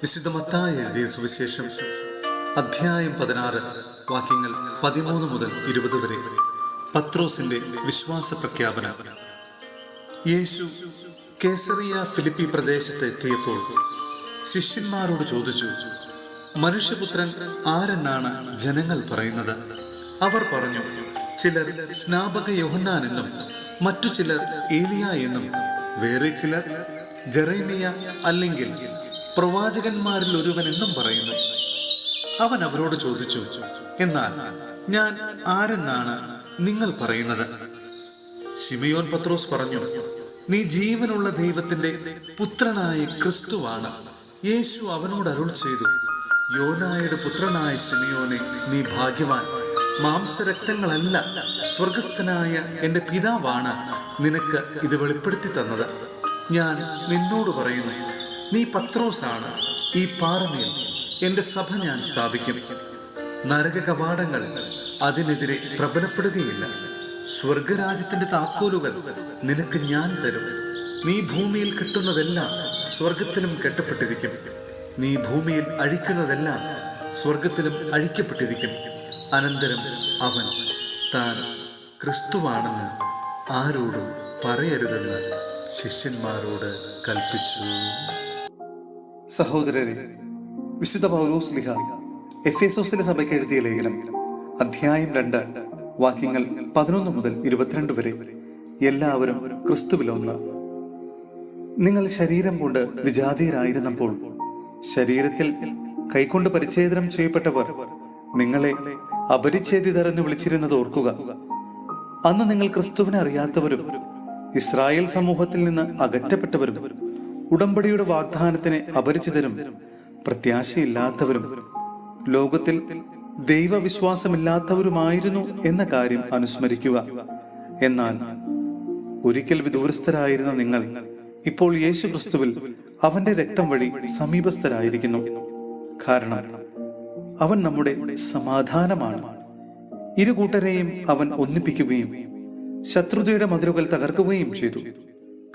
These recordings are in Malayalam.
വിശുദ്ധ മത്തായി എഴുതിയ സുവിശേഷം അധ്യായം 16 വാക്യങ്ങൾ 13 മുതൽ 20 വരെ. പത്രോസിന്റെ വിശ്വാസ പ്രഖ്യാപനം. യേശു കേസറിയ ഫിലിപ്പി പ്രദേശത്ത് എത്തിയപ്പോൾ ശിഷ്യന്മാരോട് ചോദിച്ചു, മനുഷ്യപുത്രൻ ആരെന്നാണ് ജനങ്ങൾ പറയുന്നത്? അവർ പറഞ്ഞു, ചിലർ സ്നാപക യോഹന്നാൻ എന്നും മറ്റു ചിലർ ഏലിയ എന്നും വേറെ ചിലർ ജെറേമിയ അല്ലെങ്കിൽ പ്രവാചകന്മാരിൽ ഒരുവൻ എന്നും പറയുന്നു. അവൻ അവരോട് ചോദിച്ചു, എന്നാൽ ഞാൻ ആരെന്നാണ് നിങ്ങൾ പറയുന്നത്? ശിമയോൻ പത്രോസ് പറഞ്ഞു, നീ ജീവനുള്ള ദൈവത്തിന്റെ പുത്രനായ ക്രിസ്തുവാണ്. യേശു അവനോട് അരുൾ ചെയ്തു, യോനായുടെ പുത്രനായ ശിമയോനെ, നീ ഭാഗ്യവാൻ. മാംസരക്തങ്ങളല്ല, സ്വർഗസ്ഥനായ എൻ്റെ പിതാവാണ് നിനക്ക് ഇത് വെളിപ്പെടുത്തി തന്നത്. ഞാൻ നിന്നോട് പറയുന്നു, നീ പത്രോസാണ്. ഈ പാറമേൽ എൻ്റെ സഭ ഞാൻ സ്ഥാപിക്കും. നരക കവാടങ്ങൾ അതിനെതിരെ പ്രബലപ്പെടുകയില്ല. സ്വർഗരാജ്യത്തിന്റെ താക്കോലുകൾ നിനക്ക് ഞാൻ തരും. നീ ഭൂമിയിൽ കെട്ടുന്നതെല്ലാം സ്വർഗത്തിലും കെട്ടപ്പെട്ടിരിക്കും. നീ ഭൂമിയിൽ അഴിക്കുന്നതെല്ലാം സ്വർഗത്തിലും അഴിക്കപ്പെട്ടിരിക്കും. അനന്തരം അവൻ താൻ ക്രിസ്തുവാണെന്ന് ആരോടും പറയരുതെന്ന് ശിഷ്യന്മാരോട് കൽപ്പിച്ചു. സഹോദരരെ, വിശുദ്ധ പൗലോസ് ശ്ലീഹ എഫേസോസിലെ സഭയ്ക്ക് എഴുതിയ ലേഖനം അധ്യായം 2 വാക്യങ്ങൾ 11 മുതൽ 22 വരെ. എല്ലാവരും ക്രിസ്തുവിലൊന്ന്. നിങ്ങൾ ശരീരം കൊണ്ട് വിജാതീയരായിരുന്നപ്പോൾ ശരീരത്തിൽ കൈക്കൊണ്ട് പരിച്ഛേദനം ചെയ്യപ്പെട്ടവർ നിങ്ങളെ അപരിച്ഛേദിതർ എന്ന് വിളിച്ചിരുന്നത് ഓർക്കുക. അന്ന് നിങ്ങൾ ക്രിസ്തുവിനെ അറിയാത്തവരും ഇസ്രായേൽ സമൂഹത്തിൽ നിന്ന് അകറ്റപ്പെട്ടവരും ഉടമ്പടിയുടെ വാഗ്ദാനത്തിന് അപരിചിതരും പ്രത്യാശയില്ലാത്തവരും ലോകത്തിൽ ദൈവവിശ്വാസമില്ലാത്തവരുമായിരുന്നു എന്ന കാര്യം അനുസ്മരിക്കുക. എന്നാൽ ഒരിക്കൽ വിദൂരസ്ഥരായിരുന്ന നിങ്ങൾ ഇപ്പോൾ യേശു ക്രിസ്തുവിൽ അവന്റെ രക്തം വഴി സമീപസ്ഥരായിരിക്കുന്നു. കാരണം അവൻ നമ്മുടെ സമാധാനമാണ്. ഇരു കൂട്ടരെയും അവൻ ഒന്നിപ്പിക്കുകയും ശത്രുതയുടെ മതിലുകൾ തകർക്കുകയും ചെയ്തു.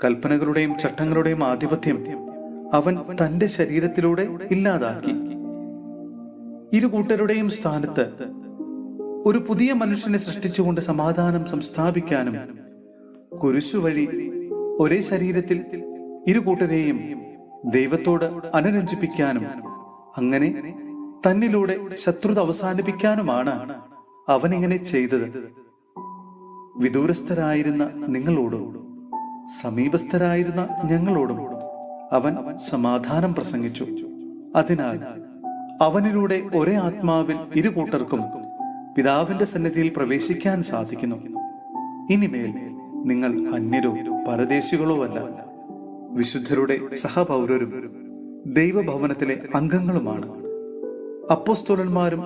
കൽപ്പനകളുടെയും ചട്ടങ്ങളുടെയും ആധിപത്യം അവൻ തന്റെ ശരീരത്തിലൂടെ ഇല്ലാതാക്കി. ഇരു കൂട്ടരുടെയും സ്ഥാനത്ത് ഒരു പുതിയ മനുഷ്യനെ സൃഷ്ടിച്ചുകൊണ്ട് സമാധാനം സംസ്ഥാപിക്കാനും കുരിശു വഴി ഒരേ ശരീരത്തിൽ ഇരു കൂട്ടരെയും ദൈവത്തോട് അനുരഞ്ജിപ്പിക്കാനും അങ്ങനെ തന്നിലൂടെ ശത്രുത അവസാനിപ്പിക്കാനുമാണ് അവൻ ഇങ്ങനെ ചെയ്തത്. വിദൂരസ്ഥരായിരുന്ന നിങ്ങളോടും സമീപസ്ഥരായിരുന്ന ഞങ്ങളോടും അവൻ സമാധാനം പ്രസംഗിച്ചു. അതിനാൽ അവനിലൂടെ ഒരേ ആത്മാവിൽ ഇരു കൂട്ടർക്കും പിതാവിന്റെ സന്നിധിയിൽ പ്രവേശിക്കാൻ സാധിക്കുന്നു. ഇനിമേൽ നിങ്ങൾ അന്യരോ പരദേശികളോ അല്ല, വിശുദ്ധരുടെ സഹപൗരരും ദൈവഭവനത്തിലെ അംഗങ്ങളുമാണ്. അപ്പോസ്തലന്മാരും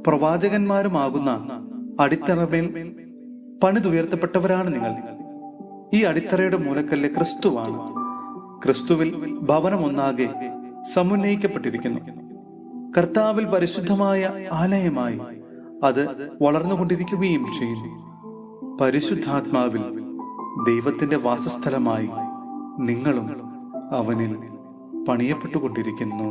പ്രവാചകന്മാരുമാകുന്ന അടിത്തറമേൽ പണിതുയർത്തപ്പെട്ടവരാണ് നിങ്ങൾ. ഈ അടിത്തറയുടെ മൂലക്കല്ല് ക്രിസ്തുവാണ്. ക്രിസ്തുവിൽ ഭവനം ഒന്നാകെ സമുന്നയിക്കപ്പെട്ടിരിക്കുന്നു. കർത്താവിൽ പരിശുദ്ധമായ ആലയമായി അത് വളർന്നുകൊണ്ടിരിക്കുകയും ചെയ്യുന്നു. പരിശുദ്ധാത്മാവിൽ ദൈവത്തിന്റെ വാസസ്ഥലമായി നിങ്ങളും അവനിൽ പണിയപ്പെട്ടുകൊണ്ടിരിക്കുന്നു.